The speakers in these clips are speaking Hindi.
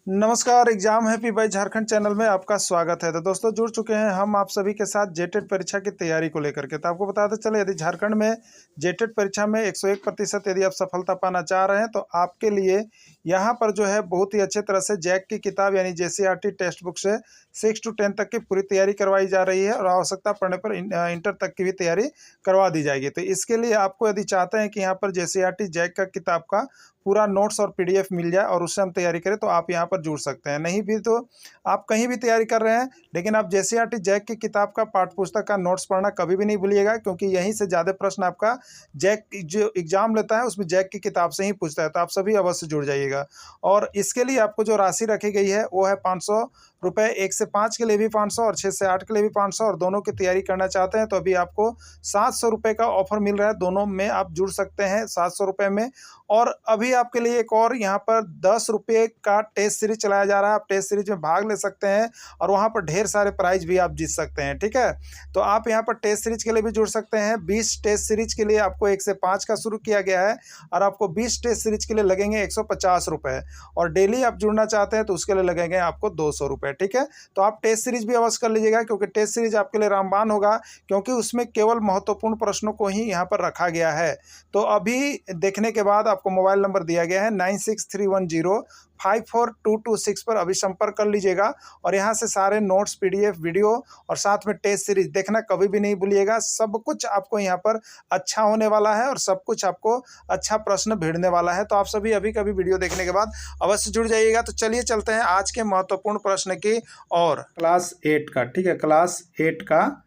नमस्कार। Exam happy by Jharkhand channel में आपका स्वागत है। तो दोस्तों, जुड़ चुके हैं हम आप सभी के साथ जेटेट परीक्षा की तैयारी को लेकर के। तो आपको बताते चले, यदि झारखंड में जेटेट परीक्षा में 101% यदि आप सफलता पाना चाह रहे हैं तो आपके लिए यहाँ पर जो है बहुत ही अच्छे तरह से जैक की किताब यानी जेसीईआरटी टेक्स्ट बुक से 6 to 10 तक की पूरी तैयारी करवाई जा रही है और आवश्यकता पड़ने पर इंटर तक की भी तैयारी करवा दी जाएगी। तो इसके लिए आपको यदि चाहते हैं कि यहाँ पर जेसीईआरटी जैक का किताब का पूरा नोट्स और पीडीएफ मिल जाए और उससे हम तैयारी करें, तो आप यहाँ पर जुड़ सकते हैं। नहीं भी तो आप कहीं भी तैयारी कर रहे हैं, लेकिन आप जेसीईआरटी जैक की किताब का पाठ्य पुस्तक का नोट्स पढ़ना कभी भी नहीं भूलिएगा, क्योंकि यहीं से ज़्यादा प्रश्न आपका जैक जो एग्जाम लेता है उसमें जैक की किताब से ही पूछता है। तो आप सभी अवश्य जुड़ जाइएगा। और इसके लिए आपको जो राशि रखी गई है वो है 500 रुपये। 1 से 5 के लिए भी 500 और 6 से 8 के लिए भी 500, और दोनों की तैयारी करना चाहते हैं तो अभी आपको 700 रुपये का ऑफर मिल रहा है। दोनों में आप जुड़ सकते हैं 700 रुपये में। और अभी आपके लिए एक और यहाँ पर 10 रुपये का टेस्ट सीरीज चलाया जा रहा है। आप टेस्ट सीरीज में भाग ले सकते हैं और वहाँ पर ढेर सारे प्राइज भी आप जीत सकते हैं। ठीक है, तो आप यहाँ पर टेस्ट सीरीज के लिए भी जुड़ सकते हैं। 20 टेस्ट सीरीज के लिए आपको 1 से 5 का शुरू किया गया है और आपको 20 टेस्ट सीरीज के लिए लगेंगे 150 रुपये, और डेली आप जुड़ना चाहते हैं तो उसके लिए लगेंगे आपको 200 रुपये। ठीक है, तो आप टेस्ट सीरीज भी अवश्य कर लीजिएगा, क्योंकि टेस्ट सीरीज आपके लिए रामबाण होगा, क्योंकि उसमें केवल महत्वपूर्ण प्रश्नों को ही यहाँ पर रखा गया है। तो अभी देखने के बाद आपको मोबाइल नंबर दिया गया है 9631054226 पर अभी संपर्क कर लीजिएगा और यहाँ से सारे नोट्स, पीडीएफ, वीडियो और साथ में टेस्ट सीरीज देखना कभी भी नहीं भूलिएगा। सब कुछ आपको यहाँ पर अच्छा होने वाला है और सब कुछ आपको अच्छा प्रश्न भिड़ने वाला है। तो आप सभी अभी कभी वीडियो देखने के बाद अवश्य जुड़ जाइएगा। तो चलिए चलते हैं आज के महत्वपूर्ण प्रश्न की और क्लास 8 का। ठीक है, क्लास 8 का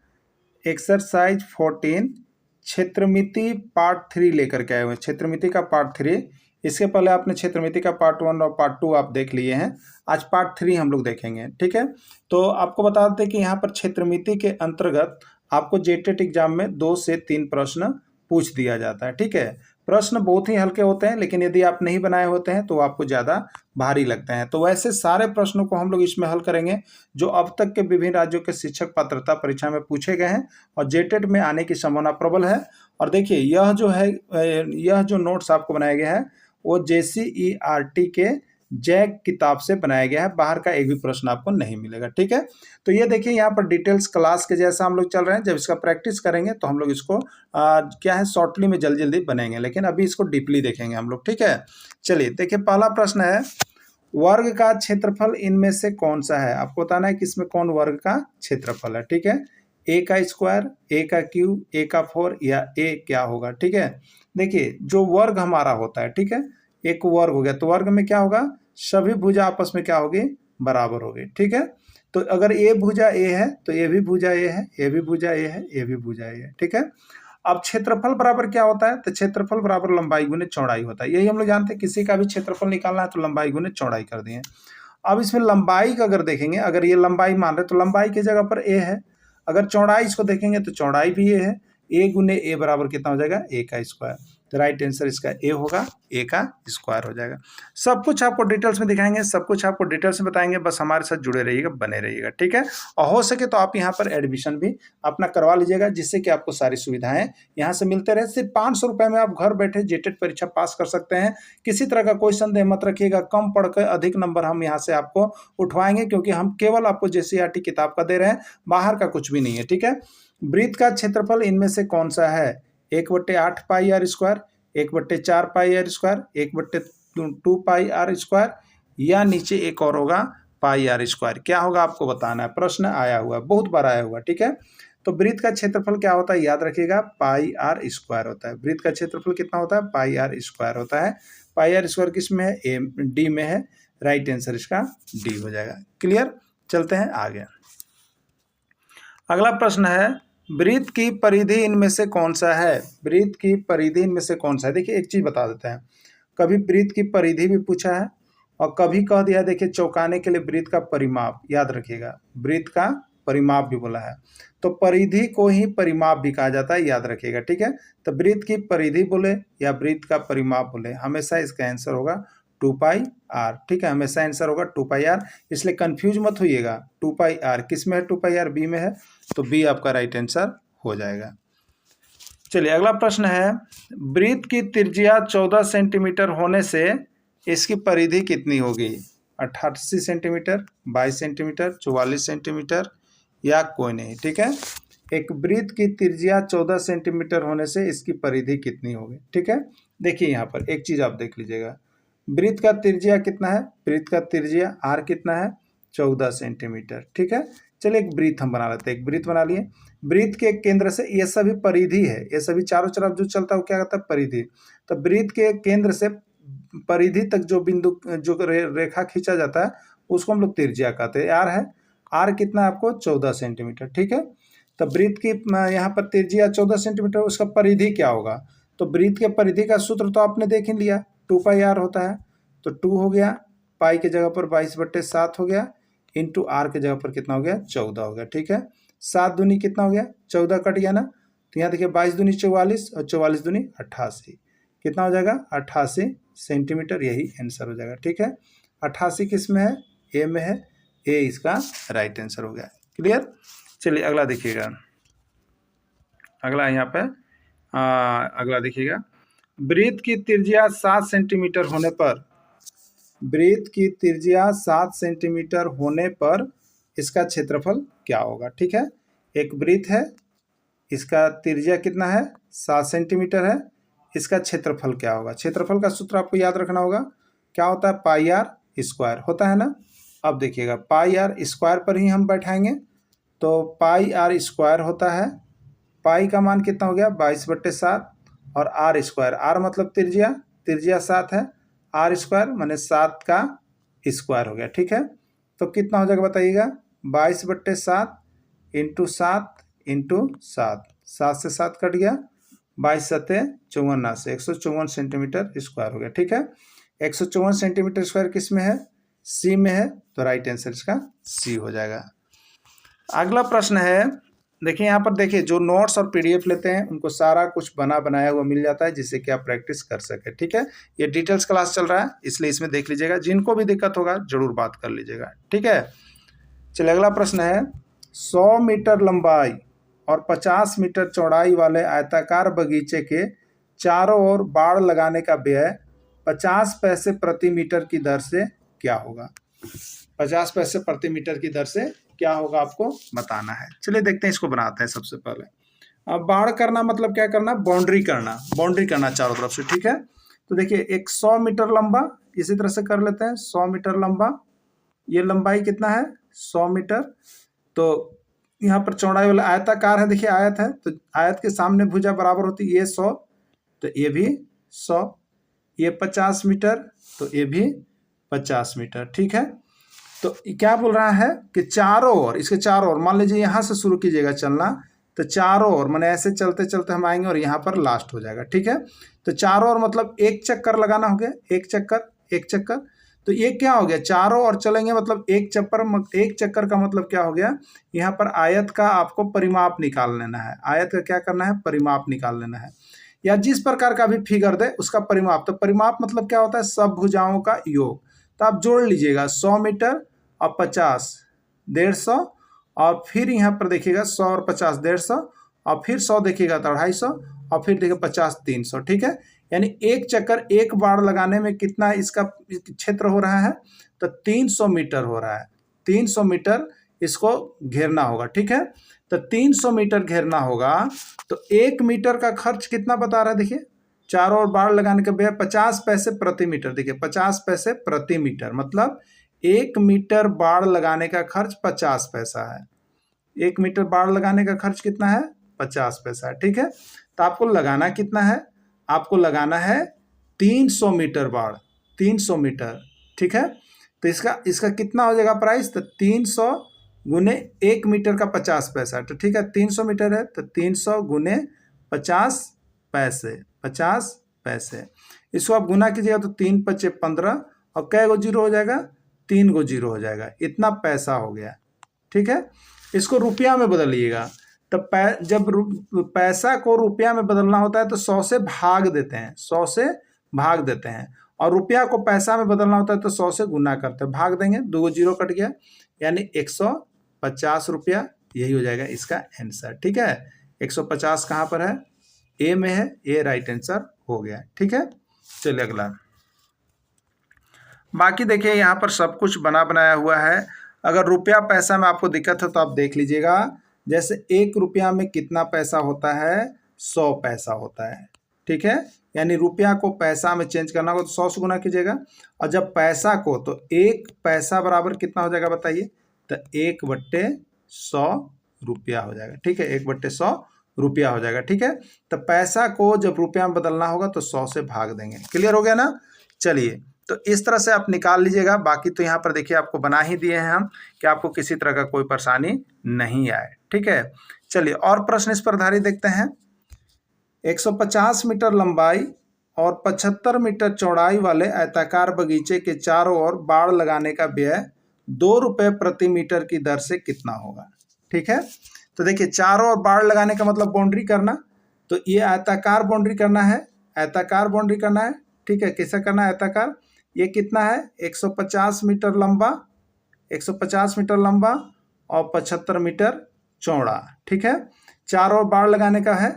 एक्सरसाइज 14 क्षेत्रमिति पार्ट 3 लेकर के आए हुए हैं। क्षेत्रमिति का पार्ट 3, इसके पहले आपने क्षेत्रमिति का पार्ट 1 और पार्ट 2 आप देख लिए हैं। आज पार्ट 3 हम लोग देखेंगे। ठीक है, तो आपको बता दें कि यहाँ पर क्षेत्रमिति के अंतर्गत आपको जेटेट एग्जाम में 2 से 3 प्रश्न पूछ दिया जाता है। ठीक है, प्रश्न बहुत ही हल्के होते हैं, लेकिन यदि आप नहीं बनाए होते हैं तो आपको ज़्यादा भारी लगते हैं। तो वैसे सारे प्रश्नों को हम लोग इसमें हल करेंगे जो अब तक के विभिन्न राज्यों के शिक्षक पात्रता परीक्षा में पूछे गए हैं और जेटेट में आने की संभावना प्रबल है। और देखिए, यह जो है यह जो नोट्स आपको बनाया गया है वो जेसीईआरटी के जैक किताब से बनाया गया है। बाहर का एक भी प्रश्न आपको नहीं मिलेगा। ठीक है, तो ये देखिए यहाँ पर डिटेल्स क्लास के जैसा हम लोग चल रहे हैं। जब इसका प्रैक्टिस करेंगे तो हम लोग इसको क्या है शॉर्टली में जल्दी जल्दी बनेंगे, लेकिन अभी इसको डीपली देखेंगे हम लोग। ठीक है, चलिए देखिए, पहला प्रश्न है, वर्ग का क्षेत्रफल इनमें से कौन सा है? आपको बताना है कि इसमें कौन वर्ग का क्षेत्रफल है। ठीक है, ए का स्क्वायर, ए का क्यूब, ए का 4 या ए क्या होगा? ठीक है, देखिए जो वर्ग हमारा होता है, ठीक है, एक वर्ग हो गया तो वर्ग में क्या होगा, सभी भुजा आपस में क्या होगी, बराबर होगी। ठीक है, तो अगर ए भुजा ए है तो ए भी भुजा ए है, ए भी भुजा ए है, ए भी भुजा ए है। ठीक है, अब क्षेत्रफल बराबर क्या होता है, तो क्षेत्रफल बराबर लंबाई गुने चौड़ाई होता है। यही हम लोग जानते हैं, किसी का भी क्षेत्रफल निकालना है तो लंबाई गुने चौड़ाई कर दिए। अब इसमें लंबाई का अगर देखेंगे, अगर ये लंबाई मान रहे तो लंबाई की जगह पर ए है, अगर चौड़ाई इसको देखेंगे तो चौड़ाई भी ए है। ए गुने ए बराबर कितना हो जाएगा, ए का स्क्वायर। तो राइट आंसर इसका ए होगा, ए का स्क्वायर हो जाएगा। सब कुछ आपको डिटेल्स में दिखाएंगे, सब कुछ आपको डिटेल्स में बताएंगे, बस हमारे साथ जुड़े रहिएगा, बने रहिएगा। ठीक है, और हो सके तो आप यहाँ पर एडमिशन भी अपना करवा लीजिएगा, जिससे कि आपको सारी सुविधाएं यहाँ से मिलते रहे। सिर्फ 500 रुपये में आप घर बैठे जेटेट परीक्षा पास कर सकते हैं। किसी तरह का कोई संदेह मत रखिएगा, कम पढ़कर अधिक नंबर हम यहाँ से आपको उठवाएंगे, क्योंकि हम केवल आपको जेसीईआरटी किताब का दे रहे हैं, बाहर का कुछ भी नहीं है। ठीक है, वृत्त का क्षेत्रफल इनमें से कौन सा है? 1/8 pi r square, 1/4 pi r square, 1/2 pi r square, या नीचे एक और होगा पाई आर स्क्वायर। क्या होगा आपको बताना है, प्रश्न आया हुआ है, बहुत बार आया हुआ। ठीक है, तो वृत्त का क्षेत्रफल क्या होता है, याद रखिएगा, पाई आर स्क्वायर होता है। वृत्त का क्षेत्रफल कितना होता है, पाई आर स्क्वायर होता है। पाई आर स्क्वायर किस में है, ए डी में है। राइट आंसर इसका डी हो जाएगा। क्लियर, चलते हैं आगे। अगला प्रश्न है, वृत्त की परिधि इनमें से कौन सा है? वृत्त की परिधि इनमें से कौन सा है? देखिए एक चीज बता देते हैं, कभी वृत्त की परिधि भी पूछा है और कभी कह दिया, देखिए चौकाने के लिए वृत्त का परिमाप, याद रखिएगा, वृत्त का परिमाप भी बोला है। तो परिधि को ही परिमाप भी कहा जाता है, याद रखिएगा। ठीक है, तो वृत्त की परिधि बोले या वृत्त का परिमाप बोले, हमेशा इसका आंसर होगा 2 पाई आर। ठीक है, हमेशा आंसर होगा 2 पाई आर, इसलिए कंफ्यूज मत होइएगा। 2 पाई आर किस में है, 2 पाई आर बी में है, तो बी आपका राइट आंसर हो जाएगा। चलिए अगला प्रश्न है, वृत्त की त्रिज्या 14 सेंटीमीटर होने से इसकी परिधि कितनी होगी? 88 सेंटीमीटर, 22 सेंटीमीटर, 44 सेंटीमीटर या कोई नहीं। ठीक है, एक वृत्त की त्रिज्या 14 सेंटीमीटर होने से इसकी परिधि कितनी होगी। ठीक है, देखिए यहाँ पर एक चीज आप देख लीजिएगा, वृत्त का त्रिज्या कितना है, वृत्त का त्रिज्या आर कितना है, 14 सेंटीमीटर। ठीक है, चलिए एक वृत्त हम बना लेते हैं, एक वृत्त बना लिए। वृत्त के केंद्र से, ये सभी परिधि है, ये सभी चारों तरफ जो चलता है वो क्या कहता है, परिधि। तो वृत्त के केंद्र से परिधि तक जो बिंदु जो रेखा खींचा जाता है उसको हम लोग त्रिज्या कहते हैं। आर है, आर कितना है आपको, 14 सेंटीमीटर। ठीक है, तो वृत्त की यहाँ पर त्रिज्या 14 सेंटीमीटर, उसका परिधि क्या होगा, तो वृत्त के परिधि का सूत्र तो आपने देख ही लिया, 2πr होता है। तो 2 हो गया, पाई के जगह पर 22/7 हो गया, इंटू आर के जगह पर कितना हो गया, 14 हो गया। ठीक है, 7 दूनी कितना हो गया, 14 कट गया ना, तो यहाँ देखिए 22 दूनी 44 और 44 दूनी 88, कितना हो जाएगा, 88 सेंटीमीटर, यही आंसर हो जाएगा। ठीक है, 88 किस में है, ए में है, ए इसका राइट आंसर हो गया। क्लियर, चलिए अगला देखिएगा, अगला यहाँ पे अगला देखिएगा, वृत्त की त्रिज्या 7 सेंटीमीटर होने पर, वृत्त की त्रिज्या 7 सेंटीमीटर होने पर इसका क्षेत्रफल क्या होगा। ठीक है, एक वृत्त है, इसका त्रिज्या कितना है, 7 सेंटीमीटर है, इसका क्षेत्रफल क्या होगा। क्षेत्रफल का सूत्र आपको याद रखना होगा, क्या होता है, पाई आर स्क्वायर होता है ना। अब देखिएगा, पाई आर स्क्वायर पर ही हम बैठाएंगे, तो पाई आर स्क्वायर होता है, पाई का मान कितना हो गया, 22/7, और आर स्क्वायर, आर मतलब त्रिज्या, त्रिज्या 7 है, आर स्क्वायर माने 7 का स्क्वायर हो गया। ठीक है, तो कितना हो जाएगा बताइएगा, 22/7 इंटू 7 इंटू 7, 7 से 7 कट गया, 22 7 54 154 सेंटीमीटर स्क्वायर हो गया। ठीक है, 154 सेंटीमीटर स्क्वायर किस में है, सी में है, तो राइट आंसर इसका सी हो जाएगा। अगला प्रश्न है, देखिए यहाँ पर देखिए, जो नोट्स और पीडीएफ लेते हैं उनको सारा कुछ बना बनाया हुआ मिल जाता है, जिससे कि आप प्रैक्टिस कर सके। ठीक है, ये डिटेल्स क्लास चल रहा है, इसलिए इसमें देख लीजिएगा, जिनको भी दिक्कत होगा जरूर बात कर लीजिएगा। ठीक है, चलिए अगला प्रश्न है, 100 मीटर लंबाई और 50 मीटर चौड़ाई वाले आयताकार बगीचे के चारों ओर बाड़ लगाने का व्यय 50 पैसे प्रति मीटर की दर से क्या होगा। 50 पैसे प्रति मीटर की दर से क्या होगा, आपको बताना है। चलिए देखते हैं, इसको बनाते हैं। सबसे पहले अब बाड़ करना मतलब क्या करना, बाउंड्री करना, बाउंड्री करना चारों तरफ से। ठीक है, तो देखिए एक 100 मीटर लंबा, इसी तरह से कर लेते हैं, 100 मीटर लंबा, ये लंबाई कितना है, 100 मीटर, तो यहाँ पर चौड़ाई वाला आयताकार है, देखिए आयत है, तो आयत के सामने भुजा बराबर होती है, ये 100, तो ये भी 100, ये 50 मीटर, तो ये भी 50 मीटर। ठीक है, तो क्या बोल रहा है कि चारों ओर, इसके चारों ओर, मान लीजिए यहाँ से शुरू कीजिएगा चलना, तो चारों ओर मैंने ऐसे चलते चलते हम आएंगे और यहाँ पर लास्ट हो जाएगा। ठीक है, तो चारों ओर मतलब एक चक्कर लगाना हो गया, एक चक्कर, एक चक्कर, तो ये क्या हो गया, चारों ओर चलेंगे मतलब एक चक्कर का मतलब क्या हो गया, यहाँ पर आयत का आपको परिमाप निकाल लेना है, आयत का क्या करना है, परिमाप निकाल लेना है, या जिस प्रकार का भी फिगर दे उसका परिमाप। तो परिमाप मतलब क्या होता है, सब भुजाओं का योग। तो आप जोड़ लीजिएगा, 100 मीटर और 50 150, और फिर यहाँ पर देखिएगा 100 और 50 150, और फिर 100 देखिएगा तो 250, और फिर देखिए 50 300। ठीक है, यानी एक चक्कर, एक बार लगाने में कितना इसका क्षेत्र हो रहा है, तो 300 मीटर हो रहा है, 300 मीटर इसको घेरना होगा। ठीक है, तो 300 मीटर घेरना होगा, तो 1 मीटर का खर्च कितना बता रहा है, देखिए चारों ओर बाड़ लगाने के भैया 50 पैसे प्रति मीटर, देखिए 50 पैसे प्रति मीटर, मतलब 1 मीटर बाड़ लगाने का खर्च 50 पैसा है, 1 मीटर बाड़ लगाने का खर्च कितना है, 50 पैसा है। ठीक है, तो आपको लगाना कितना है, आपको लगाना है 300 मीटर बाड़, 300 मीटर। ठीक है, तो इसका कितना हो जाएगा प्राइस, तो 300 गुने 1 मीटर का 50 पैसा, तो ठीक है 300 मीटर है, तो 300 गुने 50 पैसे, 50 पैसे, इसको आप गुना कीजिएगा तो 3 5 15, और कै गो जीरो हो जाएगा, 3 गो जीरो हो जाएगा, इतना पैसा हो गया। ठीक है, इसको रुपया में बदलिएगा, तो जब पैसा को रुपया में बदलना होता है तो 100 से भाग देते हैं, 100 से भाग देते हैं, और रुपया को पैसा में बदलना होता है तो 100 से गुना करते हैं, भाग देंगे, 2 जीरो कट गया, यानी 150 रुपया, यही हो जाएगा इसका आंसर। ठीक है, 150 कहाँ पर है, ए में है, ए राइट आंसर हो गया। ठीक है, चलिए अगला, बाकी देखिए यहाँ पर सब कुछ बना बनाया हुआ है। अगर रुपया पैसा में आपको दिक्कत है तो आप देख लीजिएगा। जैसे 1 रुपया में कितना पैसा होता है, 100 पैसा होता है, ठीक है। यानी रुपया को पैसा में चेंज करना होगा तो 100 से गुना कीजिएगा। और जब पैसा को, तो 1 पैसा बराबर कितना हो जाएगा बताइए, तो 1/100 रुपया हो जाएगा, ठीक है। 1/100 रुपया हो जाएगा, ठीक है। तो पैसा को जब रुपया में बदलना होगा तो 100 से भाग देंगे। क्लियर हो गया ना। चलिए, तो इस तरह से आप निकाल लीजिएगा। बाकी तो यहाँ पर देखिए आपको बना ही दिए हैं हम, कि आपको किसी तरह का कोई परेशानी नहीं आए, ठीक है। चलिए और प्रश्न इस पर आधारित देखते हैं। 150 मीटर लंबाई और 75 मीटर चौड़ाई वाले आयताकार बगीचे के चारों ओर बाड़ लगाने का व्यय 2 रुपये प्रति मीटर की दर से कितना होगा, ठीक है। तो देखिए चारों ओर बाड़ लगाने का मतलब बाउंड्री करना, तो ये आयताकार बाउंड्री करना है, आयताकार बाउंड्री करना है, ठीक है। कैसा करना है आयताकार, ये कितना है 150 मीटर लंबा, 150 मीटर लंबा और 75 मीटर चौड़ा, ठीक है। चारों ओर बाड़ लगाने का है,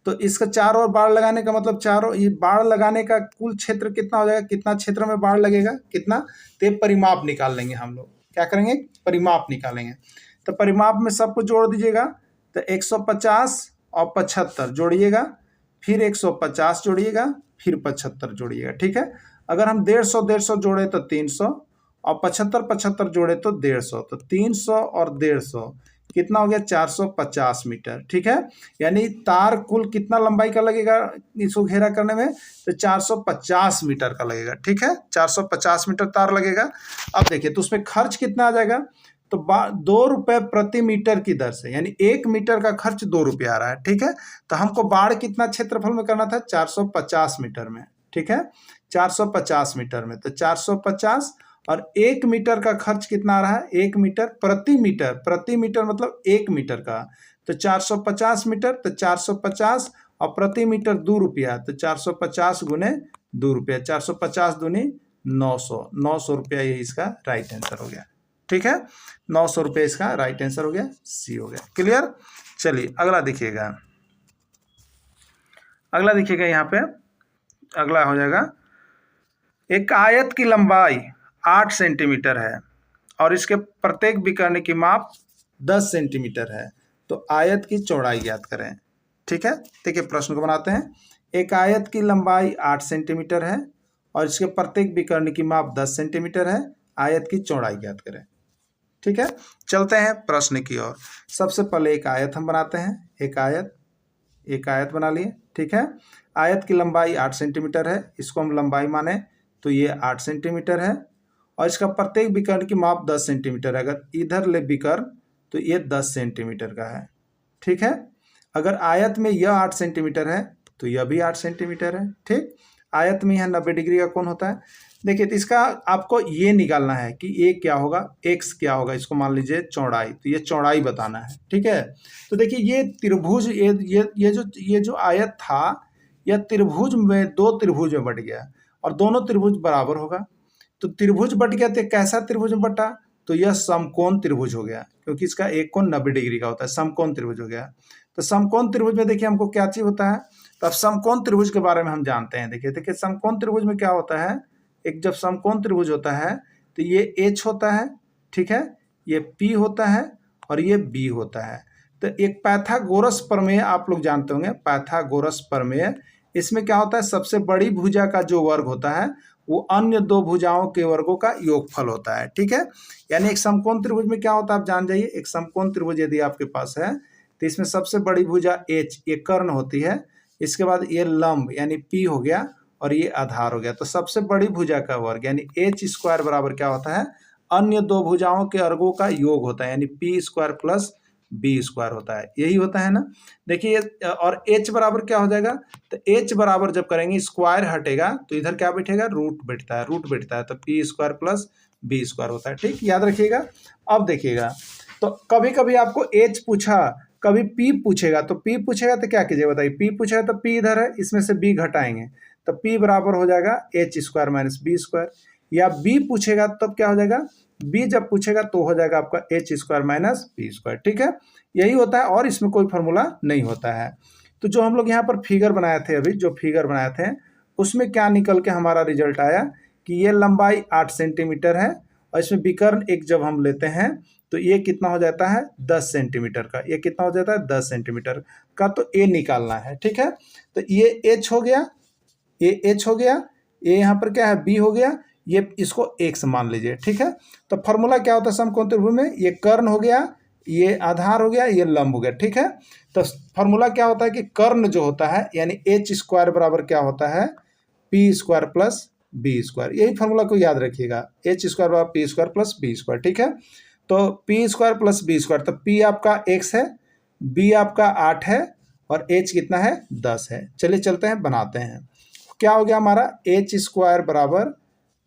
तो इसका चारों ओर बाड़ लगाने का मतलब चारों, ये बाड़ लगाने का कुल क्षेत्र कितना हो जाएगा, कितना क्षेत्र में बाड़ लगेगा, कितना, तो ये परिमाप निकाल लेंगे हम लोग। क्या करेंगे, परिमाप निकालेंगे। तो परिमाप में सबको जोड़ दीजिएगा। तो 150 और 75 जोड़िएगा, फिर 150 जोड़िएगा, फिर 75 जोड़िएगा, ठीक है। अगर हम 150 जोड़े तो 300 और 75 जोड़े तो 150, तो 300 और 150 कितना हो गया 450 मीटर, ठीक है। यानी तार कुल कितना लंबाई का लगेगा इसको घेरा करने में, तो 450 मीटर का लगेगा, ठीक है। 450 मीटर तार लगेगा। अब देखिए तो उसमें खर्च कितना आ जाएगा, तो 2 रुपये प्रति मीटर की दर से, यानी 1 मीटर का खर्च 2 रुपये आ रहा है, ठीक है। तो हमको बाड़ कितना क्षेत्रफल में करना था, 450 मीटर में, ठीक है। 450 मीटर में, तो 450 और 1 मीटर का खर्च कितना आ रहा है, 1 मीटर प्रति मीटर, प्रति मीटर मतलब 1 मीटर का, तो 450 मीटर, तो 450 और प्रति मीटर 2 रुपया, तो 450 गुने 2 रुपया, 450 दूनी 900, 900 रुपया ये इसका राइट आंसर हो गया, ठीक है। 900 रुपये इसका राइट आंसर हो गया, सी हो गया। क्लियर। चलिए अगला देखिएगा, अगला देखिएगा यहाँ पे अगला हो जाएगा, एक आयत की लंबाई 8 सेंटीमीटर है और इसके प्रत्येक विकर्ण की माप 10 सेंटीमीटर है, तो आयत की चौड़ाई ज्ञात करें, ठीक है। देखिए प्रश्न को बनाते हैं। एक आयत की लंबाई 8 सेंटीमीटर है और इसके प्रत्येक विकर्ण की माप 10 सेंटीमीटर है, आयत की चौड़ाई ज्ञात करें, ठीक है। चलते हैं प्रश्न की ओर। सबसे पहले एक आयत हम बनाते हैं, एक आयत बना लिए, ठीक है। आयत की लंबाई 8 सेंटीमीटर है, इसको हम लंबाई माने तो ये 8 सेंटीमीटर है और इसका प्रत्येक विकर्ण की माप 10 सेंटीमीटर है। अगर इधर ले विकर्ण तो ये 10 सेंटीमीटर का है, ठीक है। अगर आयत में यह 8 सेंटीमीटर है तो यह भी 8 सेंटीमीटर है, ठीक। आयत में यह 90 डिग्री का कोण होता है। देखिए तो इसका आपको ये निकालना है कि ये क्या होगा, एक्स क्या होगा, इसको मान लीजिए चौड़ाई, तो ये चौड़ाई बताना है, ठीक है। तो देखिए ये त्रिभुज, ये जो आयत था, यह त्रिभुज में 2 त्रिभुज में बट गया और दोनों त्रिभुज बराबर होगा। तो त्रिभुज बट गया तो कैसा त्रिभुज में बटा, तो यह समकोण त्रिभुज हो गया, क्योंकि इसका एक कोण 90 डिग्री का होता है, समकोण त्रिभुज हो गया। तो समकोण त्रिभुज में देखिए हमको क्या चीज होता है, तो अब समकोण त्रिभुज के बारे में हम जानते हैं। देखिए समकोण त्रिभुज में क्या होता है, एक जब समकोण त्रिभुज होता है तो ये एच होता है, ठीक है, ये पी होता है और ये बी होता है। तो एक पाइथागोरस प्रमेय आप लोग जानते होंगे, पाइथागोरस प्रमेय, इसमें क्या होता है, सबसे बड़ी भुजा का जो वर्ग होता है वो अन्य 2 भुजाओं के वर्गों का योगफल होता है, ठीक है। यानी एक समकोण त्रिभुज में क्या होता है आप जान जाइए। एक समकोण त्रिभुज यदि आपके पास है तो इसमें सबसे बड़ी भुजा एच, ये कर्ण होती है, इसके बाद ये लंब यानी पी हो गया और ये आधार हो गया। तो सबसे बड़ी भुजा का वर्ग यानी एच स्क्वायर बराबर क्या होता है, अन्य 2 भुजाओं के वर्गों का योग होता है, यानी P square plus B square होता है, यही होता है ना। देखिए और एच बराबर क्या हो जाएगा, तो एच बराबर जब करेंगे स्क्वायर हटेगा तो इधर क्या बैठेगा, रूट बैठता है, रूट बैठता है, तो P square plus B square होता है, ठीक, याद रखिएगा। अब देखिएगा तो कभी कभी आपको एच पूछा, कभी पी पूछेगा, तो पी पूछेगा तो क्या कीजिएगा बताइए, पी पूछेगा तो पी इधर है, इसमें से बी घटाएंगे तो पी बराबर हो जाएगा H square minus B square. या बी पूछेगा तब क्या हो जाएगा, बी जब पूछेगा तो हो जाएगा आपका H square minus B square, ठीक है। यही होता है और इसमें कोई फॉर्मूला नहीं होता है। तो जो हम लोग यहाँ पर फिगर बनाए थे, अभी जो फिगर बनाए थे उसमें क्या निकल के हमारा रिजल्ट आया कि ये लंबाई 8 सेंटीमीटर है और इसमें विकर्ण एक जब हम लेते हैं तो ये कितना हो जाता है 10 सेंटीमीटर का। ये कितना हो जाता है 10 सेंटीमीटर का। तो ए निकालना है, ठीक है। तो ये एच हो गया, ये एच हो गया, ये यहाँ पर क्या है बी हो गया, ये इसको एक्स मान लीजिए, ठीक है। तो फॉर्मूला क्या होता है समकोण त्रिभुज में, ये कर्ण हो गया, ये आधार हो गया, ये लंब हो गया, ठीक है। तो फॉर्मूला क्या होता है कि कर्ण जो होता है यानी एच स्क्वायर बराबर क्या होता है P square plus B square. यही फॉर्मूला को याद रखिएगा, एच स्क्वायर बराबर P square plus B square, ठीक है। तो P square plus B square, तो पी आपका एक्स है, बी आपका 8 है और एच कितना है 10 है। चलिए चलते हैं बनाते हैं। क्या हो गया हमारा एच स्क्वायर बराबर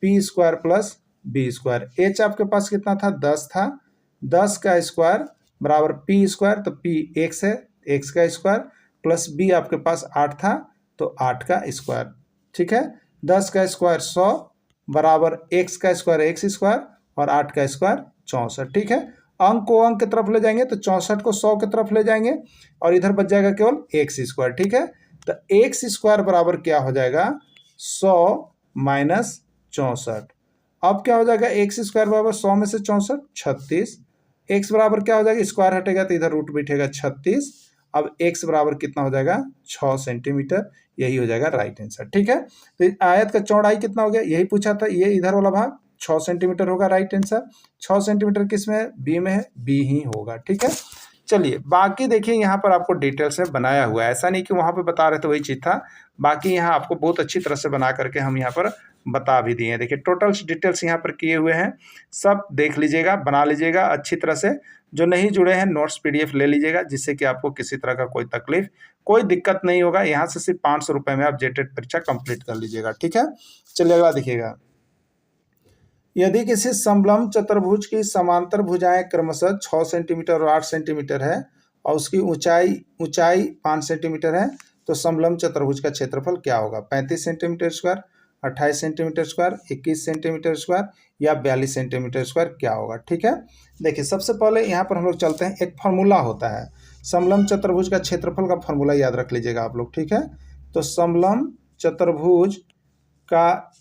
P square plus B square. H आपके पास कितना था 10 था, 10 का स्क्वायर बराबर पी स्क्वायर, तो पी एक्स है, एक्स का स्क्वायर प्लस बी आपके पास 8 था तो 8 का स्क्वायर, ठीक है। 10 का स्क्वायर 100 बराबर एक्स का स्क्वायर एक्स स्क्वायर और 8 का स्क्वायर 64, ठीक है। अंक को अंक की तरफ ले जाएंगे तो 64 को 100 की तरफ ले जाएंगे और इधर बच जाएगा केवल एक्स स्क्वायर, ठीक है। तो एक्स स्क्वायर बराबर क्या हो जाएगा 100 माइनस 64। अब क्या हो जाएगा एक्स स्क्वायर बराबर 100 में से 64 36। एक्स बराबर क्या हो जाएगा स्क्वायर हटेगा तो इधर रूट बैठेगा 36। अब एक्स बराबर कितना हो जाएगा 6 सेंटीमीटर। यही हो जाएगा राइट आंसर, ठीक है। तो आयत का चौड़ाई कितना हो गया यही पूछा था, ये इधर वाला भाग 6 सेंटीमीटर होगा राइट आंसर। 6 सेंटीमीटर किस में है बी में है, बी ही होगा, ठीक है। चलिए बाकी देखिए यहाँ पर आपको डिटेल से बनाया हुआ है, ऐसा नहीं कि वहाँ पे बता रहे थे वही चीज़ था। बाकी यहाँ आपको बहुत अच्छी तरह से बना करके हम यहाँ पर बता भी दिए हैं। देखिए टोटल डिटेल्स यहाँ पर किए हुए हैं, सब देख लीजिएगा, बना लीजिएगा अच्छी तरह से। जो नहीं जुड़े हैं नोट्स पीडीएफ ले लीजिएगा जिससे कि आपको किसी तरह का कोई तकलीफ कोई दिक्कत नहीं होगा। यहाँ से सिर्फ 500 रुपये में आप जेटेट परीक्षा कंप्लीट कर लीजिएगा, ठीक है। चलिए अगला देखिएगा। यदि किसी समलंब चतुर्भुज की समांतर भुजाएं क्रमशः 6 सेंटीमीटर और 8 सेंटीमीटर है और उसकी ऊंचाई 5 सेंटीमीटर है तो समलंब चतुर्भुज का क्षेत्रफल क्या होगा 35 centimetre square, 28 centimetre square, 21 centimetre square या 42 सेंटीमीटर स्क्वायर क्या होगा, ठीक है। देखिए सबसे पहले यहाँ पर हम लोग चलते हैं, एक फार्मूला होता है समलंब चतुर्भुज का क्षेत्रफल का फार्मूला याद रख लीजिएगा आप लोग, ठीक है। तो समलंब चतुर्भुज का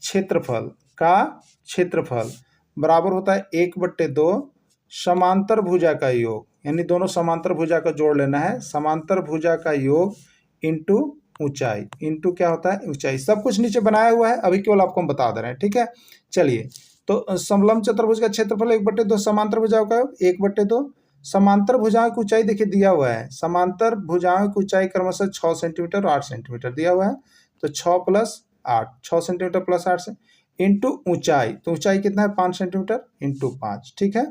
क्षेत्रफल बराबर होता है 1/2 समांतर भुजा का योग, यानी दोनों समांतर भुजा का जोड़ लेना है, समांतर भुजा का योग इंटू ऊंचाई, इंटू क्या होता है ऊंचाई। सब कुछ नीचे बनाया हुआ है, अभी केवल आपको हम बता दे रहे हैं, ठीक है। चलिए तो समलंब चतुर्भुज का क्षेत्रफल 1/2 समांतर भुजाओं का योग 1/2 समांतर भुजाओं की ऊंचाई देखिए दिया हुआ है, समांतर भुजाओं की ऊंचाई क्रमशः 6 सेंटीमीटर और 8 सेंटीमीटर दिया हुआ है। तो 6 + 8, 6 सेंटीमीटर प्लस 8 से इंटू ऊंचाई, तो ऊंचाई कितना है 5 सेंटीमीटर इंटू 5, ठीक है।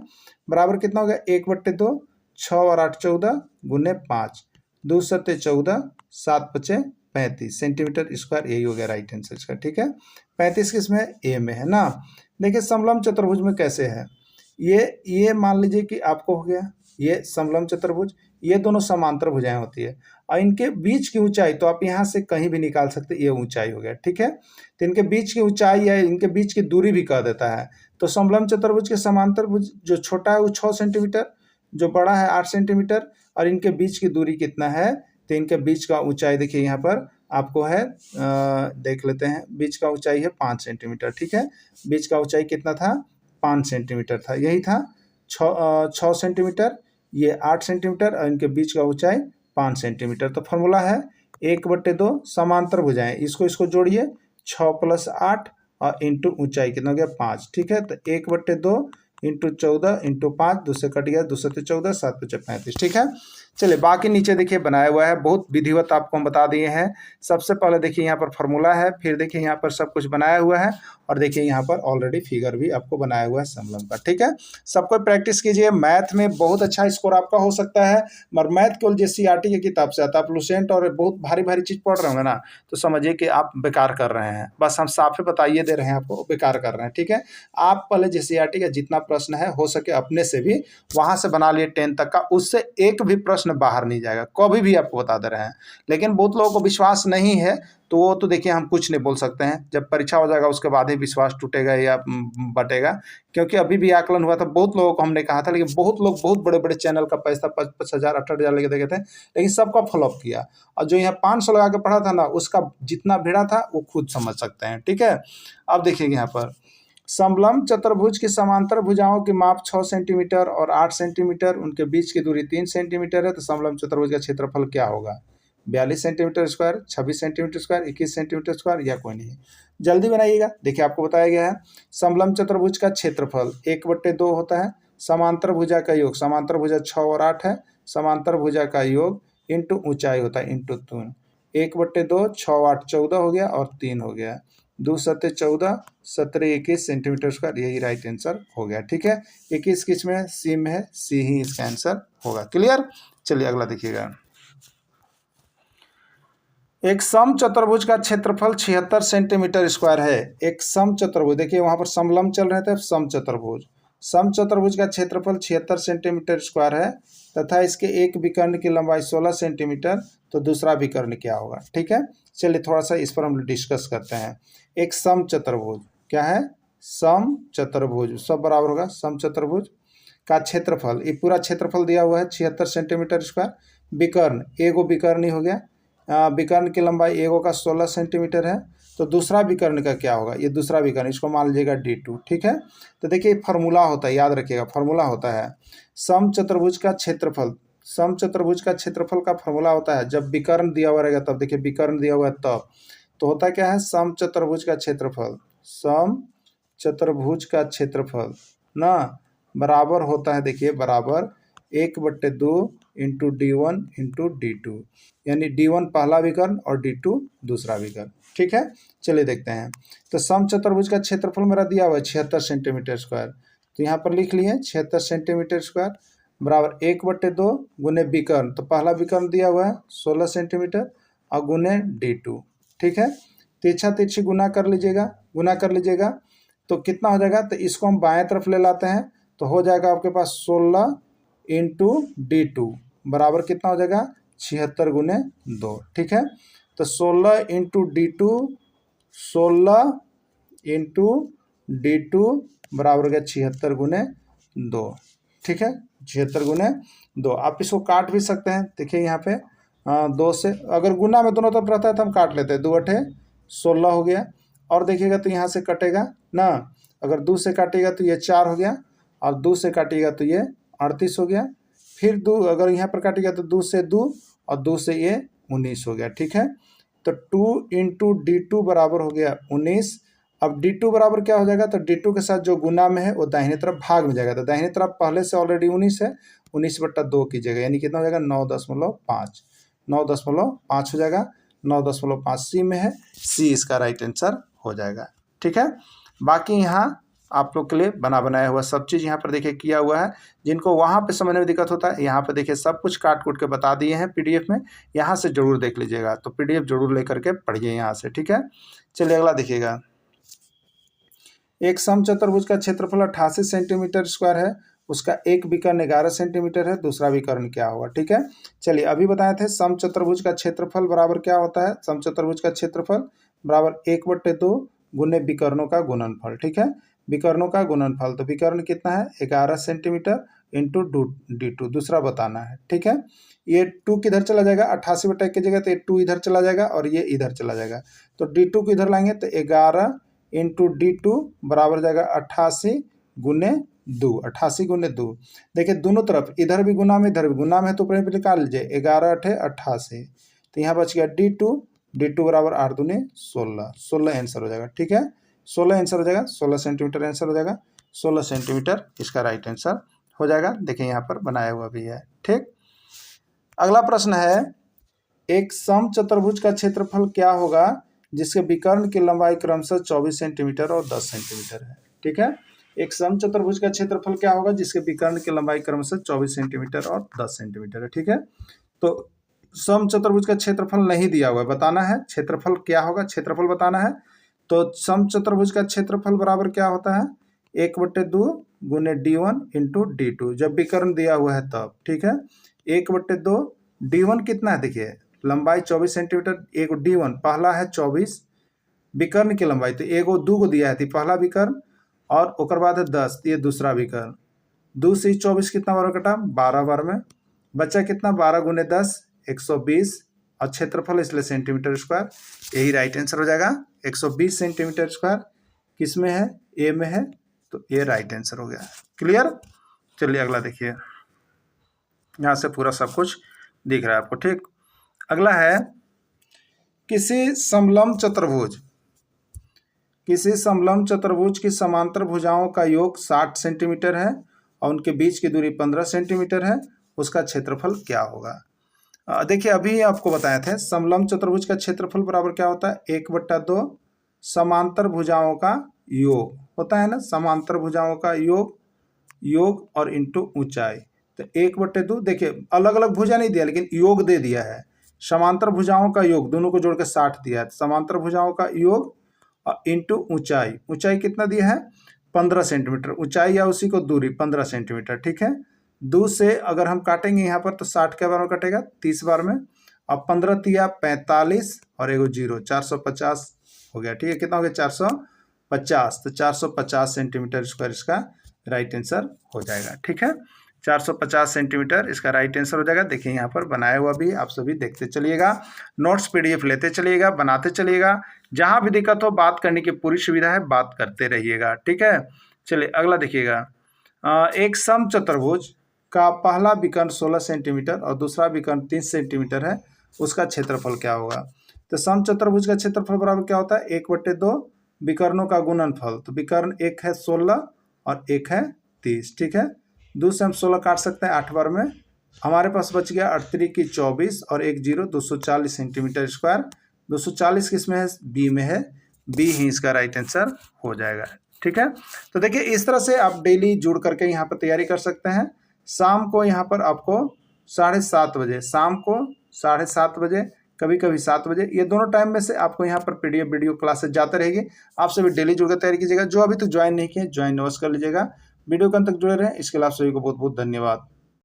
बराबर कितना हो गया 1/2, 6 और 8 14 गुने 5, 2 7 14, 7 5 35 सेंटीमीटर स्क्वायर। यही हो गया राइट आंसर इसका, ठीक है। 35 किस में ए में है ना। देखिए समलंब चतुर्भुज में कैसे है, ये मान लीजिए कि आपको हो गया ये समलंब चतुर्भुज, ये दोनों समांतर भुजाएं होती है और इनके बीच की ऊंचाई तो आप यहाँ से कहीं भी निकाल सकते, ये ऊंचाई हो गया, ठीक है। तो इनके बीच की ऊंचाई या इनके बीच की दूरी भी कह देता है। तो समलंब चतुर्भुज के समांतर भुज जो छोटा है वो 6 सेंटीमीटर, जो बड़ा है 8 सेंटीमीटर और इनके बीच की दूरी कितना है, तो इनके बीच का ऊंचाई देखिए यहाँ पर आपको है, देख लेते हैं, बीच का ऊंचाई है 5 सेंटीमीटर, ठीक है। बीच का ऊंचाई कितना था 5 सेंटीमीटर था, यही था 6 सेंटीमीटर, ये 8 सेंटीमीटर और इनके बीच का ऊंचाई 5 सेंटीमीटर। तो फॉर्मूला है 1/2 समांतर भुजाएं, इसको जोड़िए 6 + 8 और इंटू ऊंचाई कितना हो गया 5, ठीक है। तो 1/2 इंटू 14 इंटू 5, 2 से कट गया, 2 7 14, 7 5 35, ठीक है। चलिए बाकी नीचे देखिए बनाया हुआ है, बहुत विधिवत आपको हम बता दिए हैं। सबसे पहले देखिए यहाँ पर फॉर्मूला है, फिर देखिए यहाँ पर सब कुछ बनाया हुआ है और देखिए यहाँ पर ऑलरेडी फिगर भी आपको बनाया हुआ है समलंब का, ठीक है। सबको प्रैक्टिस कीजिए, मैथ में बहुत अच्छा स्कोर आपका हो सकता है। मगर मैथ केवल JCERT की किताब से आता है, आप लुसेंट और बहुत भारी भारी चीज़ पढ़ रहे होंगे ना तो समझिए कि आप बेकार कर रहे हैं, बस हम साफ ही बताइए दे रहे हैं आपको, बेकार कर रहे हैं, ठीक है। आप पहले JCERT का जितना प्रश्न है हो सके अपने से भी वहाँ से बना लिए 10 तक का, उससे एक भी प्रश्न प्रश्न बाहर नहीं जाएगा, कभी भी आपको बता दे रहे हैं। लेकिन बहुत लोगों को विश्वास नहीं है, तो वो तो देखिए हम कुछ नहीं बोल सकते हैं, जब परीक्षा हो जाएगा उसके बाद ही विश्वास टूटेगा या बटेगा। क्योंकि अभी भी आकलन हुआ था, बहुत लोगों को हमने कहा था, लेकिन बहुत लोग बहुत बड़े बड़े चैनल का पैसा 5,000 8,000 लेके देखे थे, लेकिन सबका फॉलोअप किया। और जो यहाँ 500 लगा के पढ़ा था ना, उसका जितना भिड़ा था वो खुद समझ सकते हैं, ठीक है। अब देखिएगा यहाँ पर समलंब चतुर्भुज की समांतर भुजाओं की माप 6 सेंटीमीटर और 8 सेंटीमीटर, उनके बीच की दूरी 3 सेंटीमीटर है, तो समलंब चतुर्भुज का क्षेत्रफल क्या होगा? 42 centimetre square, 26 centimetre square, 21 centimetre square, या कोई नहीं। जल्दी बनाइएगा। देखिए आपको बताया गया है समलंब चतुर्भुज का क्षेत्रफल 1/2 होता है, समांतर भुजा का योग, समांतर भुजा 6 और 8 है, समांतर भुजा का योग इंटू ऊंचाई होता है इंटू 3। 1/2, 6 8 14 हो गया और 3 हो गया, 2 7 14, 17 21 सेंटीमीटर स्क्वायर, यही राइट आंसर हो गया, ठीक है। 21 किस में है? सी में है, सी ही इसका आंसर होगा। क्लियर? चलिए अगला देखिएगा। एक सम चतुर्भुज का क्षेत्रफल 76 सेंटीमीटर स्क्वायर है। एक सम चतुर्भुज, देखिए वहां पर समलंब चल रहे थे, सम चतुर्भुज, सम चतुर्भुज का क्षेत्रफल 76 सेंटीमीटर स्क्वायर है तथा इसके एक विकर्ण की लंबाई 16 सेंटीमीटर, तो दूसरा विकर्ण क्या होगा? ठीक है, चलिए थोड़ा सा इस पर हम डिस्कस करते हैं। एक सम चतुर्भुज क्या है? सम चतुर्भुज, सब बराबर होगा। सम चतुर्भुज का क्षेत्रफल, ये पूरा क्षेत्रफल दिया हुआ है 76 सेंटीमीटर स्क्वायर। विकर्ण, एगो विकर्ण ही हो गया, विकर्ण की लंबाई एगो का 16 सेंटीमीटर है, तो दूसरा विकर्ण का क्या होगा? ये दूसरा विकर्ण, इसको मान लीजिएगा D2, ठीक है। तो देखिए फार्मूला होता है, याद रखिएगा फार्मूला होता है सम चतुर्भुज का क्षेत्रफल। सम चतुर्भुज का क्षेत्रफल का फार्मूला होता है, जब विकर्ण दिया हुआ रहेगा तब, देखिए विकर्ण दिया हुआ है तब, तो होता क्या है? सम चतुर्भुज का क्षेत्रफल, सम चतुर्भुज का क्षेत्रफल ना बराबर होता है, देखिए बराबर 1/2 इंटू D1 इंटू D2, यानी D1 पहला विकर्ण और D2 दूसरा विकर्ण, ठीक है। चलिए देखते हैं। तो सम चतुर्भुज का क्षेत्रफल मेरा दिया हुआ है 76 सेंटीमीटर स्क्वायर, तो यहाँ पर लिख लिए 76 सेंटीमीटर स्क्वायर बराबर 1/2 गुने विकर्ण, तो पहला विकर्ण दिया हुआ है 16 सेंटीमीटर और गुने D2, ठीक है। तिरछा तिरछी गुना कर लीजिएगा, गुना कर लीजिएगा तो कितना हो जाएगा? तो इसको हम बाएं तरफ ले लाते हैं, तो हो जाएगा आपके पास 16 इंटू D2 बराबर कितना हो जाएगा? 76 गुने 2, ठीक है। तो 16 इंटू D2, 16 इंटू D2 बराबर हो गया 76 गुने 2, ठीक है। 76 गुने 2, आप इसको काट भी सकते हैं, देखिए यहाँ पे 2 से अगर गुना में दोनों तरफ रहता है तो हम काट लेते हैं, 2 8 16 हो गया, और देखिएगा तो यहाँ से कटेगा ना, अगर 2 से काटिएगा तो ये 4 हो गया, और 2 से काटिएगा तो ये 38 हो गया, फिर 2 अगर यहाँ पर काटिएगा तो 2 से 2 और 2 से ये 19 हो गया, ठीक है। तो 2 इंटू D2 बराबर हो गया 19। अब D2 बराबर क्या हो जाएगा? तो D2 के साथ जो गुना में है वो दाहिने तरफ भाग में जाएगा, तो दाहिने तरफ पहले से ऑलरेडी 19 है, 19/2 कीजिएगा, यानी कितना हो जाएगा? 9.5, 9.5 हो जाएगा, 9.5 सी में है, सी इसका राइट आंसर हो जाएगा, ठीक है। बाकी यहाँ आप लोग के लिए बना बनाया हुआ सब चीज़ यहाँ पर देखिए किया हुआ है। जिनको वहाँ पे समझने में दिक्कत होता है, यहाँ पे देखिए सब कुछ काट कूट के बता दिए हैं PDF में, यहाँ से जरूर देख लीजिएगा, तो PDF जरूर लेकर के पढ़िए यहाँ से, ठीक है। चलिए अगला देखिएगा। एक सम चतुर्भुज का क्षेत्रफल 88 सेंटीमीटर स्क्वायर है, उसका एक विकर्ण 11 सेंटीमीटर है, दूसरा विकर्ण क्या होगा? ठीक है, चलिए अभी बताए थे सम चतुर्भुज का क्षेत्रफल बराबर क्या होता है? सम चतुर्भुज का क्षेत्रफल बराबर 1/2 गुने विकर्णों का गुणनफल, ठीक है। विकर्णों का गुणनफल, तो विकर्ण कितना है? 11 सेंटीमीटर इंटू D2, दूसरा बताना है, ठीक है। ये 2 किधर चला जाएगा? 88/1 की जगह तो ये 2 इधर चला जाएगा और ये इधर चला जाएगा, तो D2 को इधर लाएंगे तो 11 इंटू D2 बराबर जाएगा 88 गुने 2, 88 गुने 2। देखिए दोनों तरफ इधर भी गुना में इधर भी गुना में है, तो ऊपर पे निकाल लीजिए, 11 8 88, तो यहाँ बच गया D2 बराबर 8 दूने 16, 16 आंसर हो जाएगा, ठीक है। 16 आंसर हो जाएगा, 16 सेंटीमीटर आंसर हो जाएगा, 16 सेंटीमीटर इसका राइट आंसर हो जाएगा। देखिए यहाँ पर बनाया हुआ भी है, ठीक। अगला प्रश्न है, एक सम चतुर्भुज का क्षेत्रफल क्या होगा जिसके विकर्ण की लंबाई क्रमशः 24 सेंटीमीटर और 10 सेंटीमीटर है, ठीक है। एक सम चतुर्भुज का क्षेत्रफल क्या होगा जिसके विकर्ण की लंबाई क्रमशः 24 सेंटीमीटर और 10 सेंटीमीटर है, ठीक है। तो सम चतुर्भुज का क्षेत्रफल नहीं दिया हुआ है, बताना है क्षेत्रफल क्या होगा, क्षेत्रफल बताना है। तो सम चतुर्भुज का क्षेत्रफल बराबर क्या होता है? 1/2 गुने D1 इंटू D2, जब विकर्ण दिया हुआ है तब, ठीक है। 1/2 D1 कितना है, देखिए लंबाई 24 सेंटीमीटर, एगो D1 पहला है 24 विकर्ण की लंबाई, तो एगो 2 को दिया है तो पहला विकर्ण, और ओकर बाद है 10, ये दूसरा विकर्ण। 2 से 24 कितना बार में कटा, 12 बार में, बच्चा कितना 12 गुने 10 120, और क्षेत्रफल इसलिए सेंटीमीटर स्क्वायर, यही राइट आंसर हो जाएगा। 120 सेंटीमीटर स्क्वायर किस में है, ए में है, तो ये राइट आंसर हो गया। क्लियर। चलिए अगला देखिए, यहाँ से पूरा सब कुछ दिख रहा है आपको, ठीक। अगला है किसी समलंब चतुर्भुज की समांतर भुजाओं का योग 60 सेंटीमीटर है और उनके बीच की दूरी 15 सेंटीमीटर है, उसका क्षेत्रफल क्या होगा। देखिए अभी आपको बताए थे समलंब चतुर्भुज का क्षेत्रफल बराबर क्या होता है, 1/2 समांतर भुजाओं का योग होता है ना, समांतर भुजाओं का योग और इंटू ऊंचाई, तो 1/2, देखिए अलग अलग भुजा नहीं दिया लेकिन योग दे दिया है। समांतर भुजाओं का योग दोनों को जोड़ के 60 दिया है, समांतर भुजाओं का योग और इंटू ऊंचाई कितना दिया है, 15 सेंटीमीटर, ऊंचाई या उसी को दूरी 15 सेंटीमीटर, ठीक है। 2 से अगर हम काटेंगे यहाँ पर तो 60 के बार में कटेगा, 30 बार में, अब 15 तिया 45 और एगो 0, 450 हो गया, ठीक है। कितना हो गया, 450, तो 450 सेंटीमीटर स्क्वायर इसका राइट आंसर हो जाएगा, ठीक है। 450 सेंटीमीटर इसका राइट आंसर हो जाएगा। देखिए यहाँ पर बनाया हुआ भी, आप सभी देखते चलिएगा, नोट्स PDF लेते चलिएगा, बनाते चलिएगा, जहाँ भी दिक्कत हो बात करने की पूरी सुविधा है, बात करते रहिएगा, ठीक है। चलिए अगला देखिएगा, एक समचतुर्भुज का पहला विकर्ण 16 सेंटीमीटर और दूसरा विकर्ण 30 सेंटीमीटर है, उसका क्षेत्रफल क्या होगा। तो समचतुर्भुज का क्षेत्रफल बराबर क्या होता है, 1/2 विकर्णों का गुणनफल, तो विकर्ण एक है 16 और एक है 30, ठीक है। 2 से हम 16 काट सकते हैं 8 बार में, हमारे पास बच गया 8 की 24 और 1 0, 240 सेंटीमीटर स्क्वायर। 240 किस में है, बी में है, बी ही इसका राइट आंसर हो जाएगा, ठीक है। तो देखिए इस तरह से आप डेली जुड़ करके यहाँ पर तैयारी कर सकते हैं। शाम को यहाँ पर आपको 7:30 बजे, शाम को 7:30 बजे, कभी कभी 7 बजे, ये दोनों टाइम में से आपको यहाँ पर PDF वीडियो क्लासेस जाते रहेगी। आप सभी डेली जुड़कर तैयारी कीजिएगा। जो अभी तक ज्वाइन नहीं किए ज्वाइन अवश्य कर लीजिएगा। वीडियो के अंत तक जुड़े रहें, इसके लिए आप सभी को बहुत बहुत धन्यवाद।